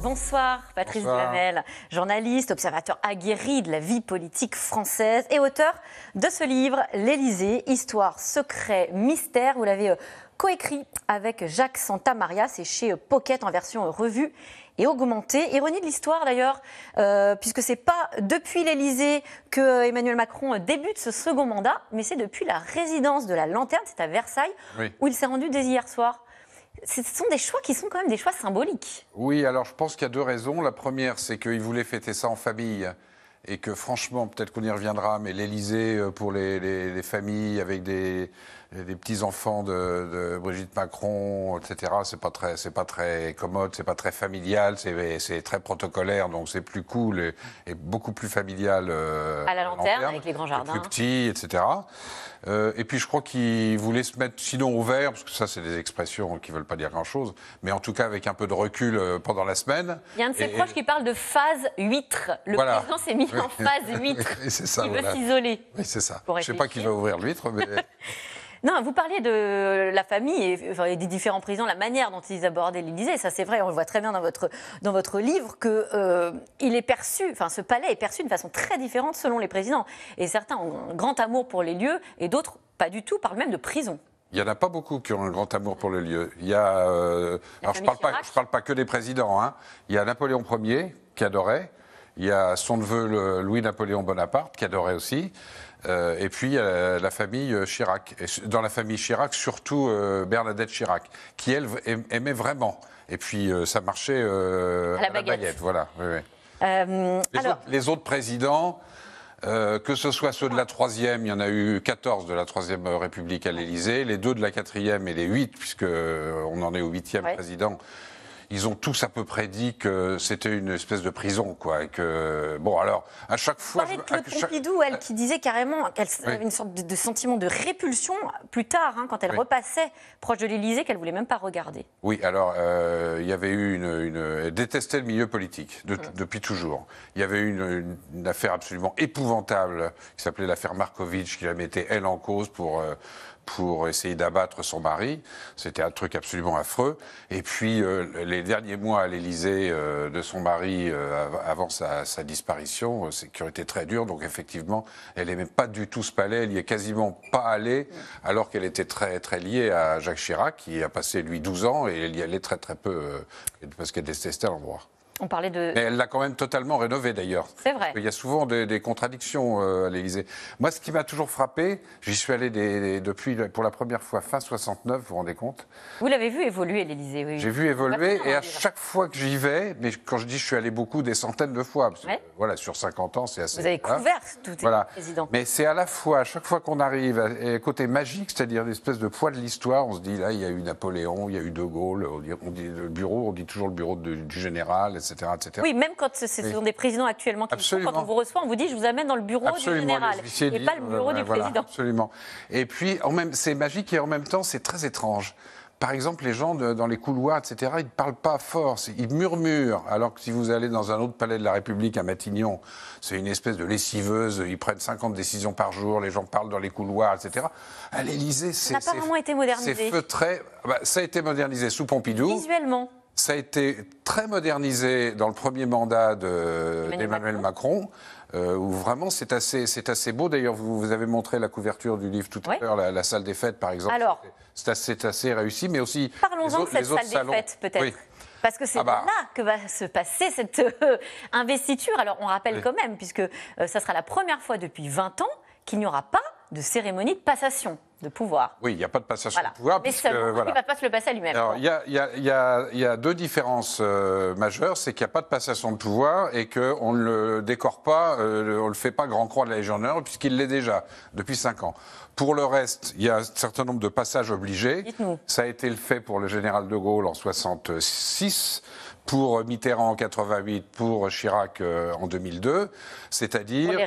Bonsoir, Patrice Bonsoir. Duhamel, journaliste, observateur aguerri de la vie politique française et auteur de ce livre, L'Élysée, histoire, secret, mystère. Vous l'avez coécrit avec Jacques Santamaria, c'est chez Pocket en version revue et augmentée. Ironie de l'histoire d'ailleurs, puisque c'est pas depuis l'Élysée que Emmanuel Macron débute ce second mandat, mais c'est depuis la résidence de la Lanterne, c'est à Versailles, où il s'est rendu dès hier soir. Ce sont des choix qui sont quand même des choix symboliques. Oui, alors je pense qu'il y a deux raisons. La première, c'est qu'il voulait fêter ça en famille et que franchement, peut-être qu'on y reviendra, mais l'Élysée pour les familles avec des petits-enfants de Brigitte Macron, etc., c'est pas très commode, c'est pas très familial, c'est très protocolaire, donc c'est plus cool et beaucoup plus familial. À la Lanterne, avec les grands jardins. Plus petit, etc. Et puis je crois qu'ils voulaient se mettre sinon au vert, parce que ça c'est des expressions qui ne veulent pas dire grand-chose, mais en tout cas avec un peu de recul pendant la semaine. Il y a un de ses proches qui parle de phase huître. Le président s'est mis en phase huître. C'est ça, il veut s'isoler. Oui, c'est ça. Je ne sais pas qui va ouvrir l'huître, mais... Non, vous parliez de la famille et des différents présidents, la manière dont ils abordaient l'Élysée. Ça, c'est vrai, on le voit très bien dans votre livre, que il est perçu, enfin, ce palais est perçu de façon très différente selon les présidents. Et certains ont un grand amour pour les lieux et d'autres pas du tout, parlent même de prison. Il n'y en a pas beaucoup qui ont un grand amour pour le lieu. Il y a, alors je ne parle pas que des présidents, hein. Il y a Napoléon Ier qui adorait. Il y a son neveu Louis-Napoléon Bonaparte qui adorait aussi. Et puis la famille Chirac. Et dans la famille Chirac, surtout Bernadette Chirac, qui elle aimait vraiment. Et puis ça marchait à la baguette. Voilà. Oui, oui. Les autres présidents, que ce soit ceux de la 3e, il y en a eu 14 de la 3e République à l'Élysée, les 2 de la 4e et les 8, puisqu'on en est au 8e président. Ils ont tous à peu près dit que c'était une espèce de prison, quoi. Et que, bon, alors, à chaque fois... Vous parlez de Claude Pompidou, elle, qui disait carrément qu'elle avait une sorte de sentiment de répulsion plus tard, hein, quand elle repassait proche de l'Élysée, qu'elle ne voulait même pas regarder. Oui, alors, il y avait eu elle détestait le milieu politique, depuis toujours. Il y avait eu une affaire absolument épouvantable, qui s'appelait l'affaire Markovitch, qui la mettait, elle, en cause pour essayer d'abattre son mari. C'était un truc absolument affreux. Et puis, les derniers mois à l'Élysée de son mari, avant sa disparition, qui ont été très durs. Donc, effectivement, elle n'aimait pas du tout ce palais. Elle n'y est quasiment pas allée, alors qu'elle était très, très liée à Jacques Chirac, qui a passé, lui, 12 ans, et elle y allait très, très peu, parce qu'elle détestait l'endroit. On parlait de... Mais elle l'a quand même totalement rénové, d'ailleurs. C'est vrai. Il y a souvent des contradictions à l'Élysée. Moi, ce qui m'a toujours frappé, j'y suis allé depuis, pour la première fois, fin 69, vous vous rendez compte? Vous l'avez vu évoluer, l'Élysée, oui. J'ai vu évoluer, et à chaque fois que j'y vais, mais quand je dis je suis allé beaucoup, des centaines de fois, parce que, voilà, sur 50 ans, c'est assez... Vous avez couvert tous les présidents. Mais c'est à la fois, à chaque fois qu'on arrive, à côté magique, c'est-à-dire l'espèce de poids de l'histoire, on se dit, là, il y a eu Napoléon, il y a eu De Gaulle, on dit le bureau, on dit toujours le bureau du général, etc., etc. Oui, même quand ce sont des présidents actuellement qui sont, quand on vous reçoit, on vous dit je vous amène dans le bureau du général et pas le bureau du président. Absolument. Et puis, c'est magique et en même temps, c'est très étrange. Par exemple, les gens dans les couloirs, etc., ils ne parlent pas fort, ils murmurent. Alors que si vous allez dans un autre palais de la République, à Matignon, c'est une espèce de lessiveuse, ils prennent 50 décisions par jour, les gens parlent dans les couloirs, etc. À l'Élysée, ça n'a pas vraiment été modernisé. C'est feutré. Ça a été modernisé sous Pompidou. Visuellement. Ça a été très modernisé dans le premier mandat d'Emmanuel Macron, où vraiment c'est assez beau. D'ailleurs, vous avez montré la couverture du livre tout à l'heure, la salle des fêtes, par exemple. Alors, c'est assez réussi, mais aussi parlons-en de cette salle des fêtes, peut-être. Oui. Parce que c'est là que va se passer cette investiture. Alors, on rappelle quand même, puisque ça sera la première fois depuis 20 ans qu'il n'y aura pas de cérémonie de passation de pouvoir. Oui, il n'y a pas de passation de pouvoir. Mais seulement, il ne va pas se le passer à lui-même. Alors, il y a deux différences majeures. C'est qu'il n'y a pas de passation de pouvoir et qu'on ne le décore pas, on ne le fait pas grand croix de la Légion d'honneur, puisqu'il l'est déjà depuis 5 ans. Pour le reste, il y a un certain nombre de passages obligés. Dites-nous. Ça a été le fait pour le général de Gaulle en 66, pour Mitterrand en 88, pour Chirac en 2002, c'est-à-dire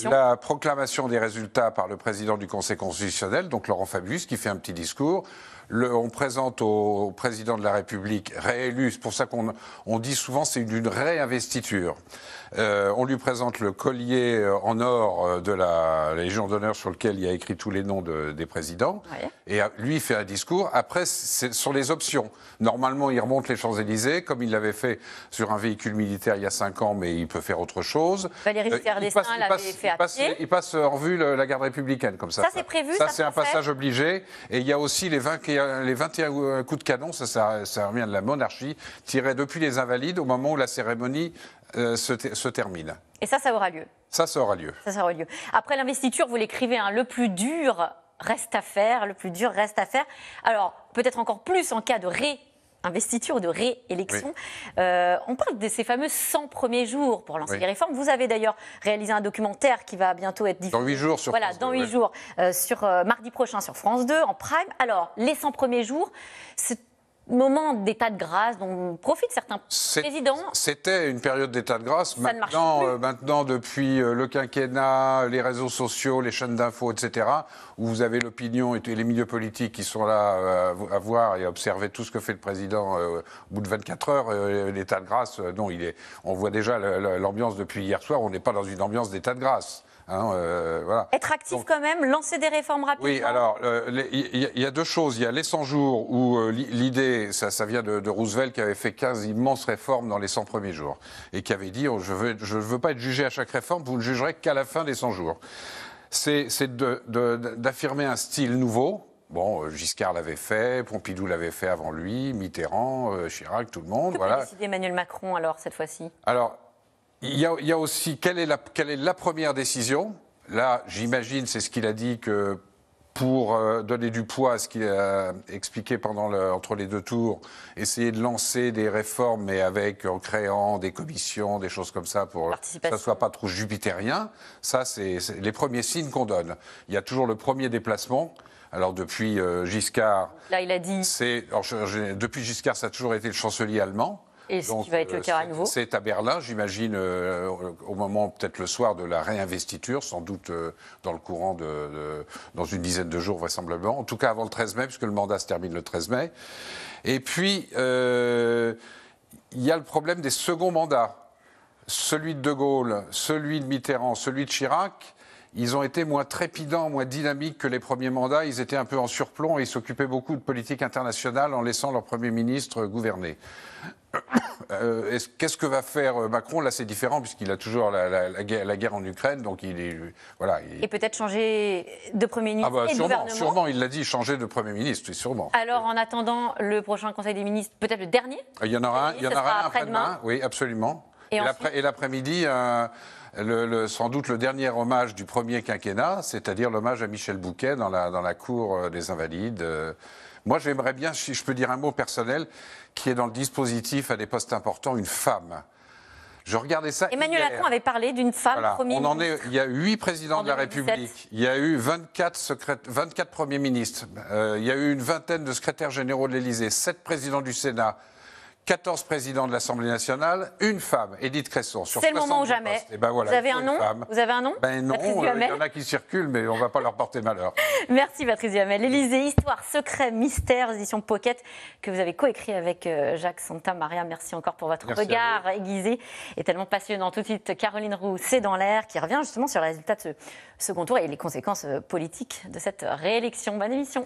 la proclamation des résultats par le président du Conseil constitutionnel, donc Laurent Fabius, qui fait un petit discours. On présente au président de la République réélu, c'est pour ça qu'on dit souvent c'est une réinvestiture. On lui présente le collier en or de la Légion d'honneur sur lequel il y a écrit tous les noms des présidents. Ouais. Et lui, il fait un discours. Après, ce sont les options. Normalement, il remonte les Champs-Élysées, comme il l'avait l'avait fait sur un véhicule militaire il y a 5 ans, mais il peut faire autre chose. Valéry Giscard d'Estaing l'avait fait à pied. Il passe en revue la garde républicaine, comme ça. Ça, c'est prévu. Ça, c'est un passage obligé. Et il y a aussi les 21 coups de canon, ça revient de la monarchie, tirés depuis les Invalides au moment où la cérémonie se termine. Et ça aura lieu. Ça aura lieu. Ça aura lieu. Après l'investiture, vous l'écrivez, hein, le plus dur reste à faire. Le plus dur reste à faire. Alors, peut-être encore plus en cas de réinvestiture ou de réélection. Oui. On parle de ces fameux 100 premiers jours pour lancer les réformes. Vous avez d'ailleurs réalisé un documentaire qui va bientôt être diffusé. Dans 8 jours sur France 2. Dans 8 jours, mardi prochain sur France 2, en prime. Alors, les 100 premiers jours, c'est moment d'état de grâce dont profitent certains présidents. C'était une période d'état de grâce. Maintenant, depuis le quinquennat, les réseaux sociaux, les chaînes d'infos, etc., où vous avez l'opinion et les milieux politiques qui sont là à voir et à observer tout ce que fait le président au bout de 24 heures, l'état de grâce, non, on voit déjà l'ambiance depuis hier soir, on n'est pas dans une ambiance d'état de grâce. Voilà. Être actif quand même, lancer des réformes rapidement. Oui, alors, il y a 2 choses. Il y a les 100 jours où l'idée, ça vient de Roosevelt qui avait fait 15 immenses réformes dans les 100 premiers jours et qui avait dit je ne veux pas être jugé à chaque réforme, vous ne jugerez qu'à la fin des 100 jours. C'est d'affirmer un style nouveau. Bon, Giscard l'avait fait, Pompidou l'avait fait avant lui, Mitterrand, Chirac, tout le monde. Que peut décider Emmanuel Macron alors cette fois-ci ? Alors, il y a aussi quelle est la première décision. Là, j'imagine, c'est ce qu'il a dit, que pour donner du poids à ce qu'il a expliqué entre les 2 tours, essayer de lancer des réformes, mais en créant des commissions, des choses comme ça, pour que ça ne soit pas trop jupitérien. Ça, c'est les premiers signes qu'on donne. Il y a toujours le premier déplacement. Alors depuis Giscard... Là, il a dit... Depuis Giscard, ça a toujours été le chancelier allemand. Et ce qui va être le cas à nouveau. C'est à Berlin, j'imagine, au moment, peut-être le soir de la réinvestiture, sans doute dans le courant dans une dizaine de jours, vraisemblablement. En tout cas, avant le 13 mai, puisque le mandat se termine le 13 mai. Et puis, il y a le problème des seconds mandats. Celui de De Gaulle, celui de Mitterrand, celui de Chirac. Ils ont été moins trépidants, moins dynamiques que les premiers mandats. Ils étaient un peu en surplomb et ils s'occupaient beaucoup de politique internationale en laissant leur Premier ministre gouverner. Qu'est-ce que va faire Macron? Là, c'est différent puisqu'il a toujours la guerre en Ukraine. Donc Et peut-être changer de Premier ministre et de gouvernement. Sûrement, il l'a dit, changer de Premier ministre, oui, sûrement. Alors, en attendant le prochain Conseil des ministres, peut-être le dernier? Il y en aura un après-demain, oui, absolument. Et l'après-midi, sans doute le dernier hommage du premier quinquennat, c'est-à-dire l'hommage à Michel Bouquet dans la cour des Invalides. Moi, j'aimerais bien, si je peux dire un mot personnel, qui est dans le dispositif à des postes importants, une femme. Je regardais ça. Emmanuel Macron avait parlé d'une femme Premier ministre. Il y a 8 présidents de la République, il y a eu 24 premiers ministres, il y a eu une vingtaine de secrétaires généraux de l'Élysée, 7 présidents du Sénat, 14 présidents de l'Assemblée nationale, une femme, Édith Cresson. C'est le moment ou jamais. Vous avez un nom? Vous avez un nom? Non, il y en a qui circulent, mais on ne va pas leur porter malheur. Merci Patrice Duhamel. L'Élysée, histoire, secret, mystère, édition Pocket, que vous avez coécrit avec Jacques Santamaria. Merci encore pour votre regard aiguisé et tellement passionnant. Tout de suite, Caroline Roux, C'est dans l'air, qui revient justement sur les résultats de ce second tour et les conséquences politiques de cette réélection. Bonne émission.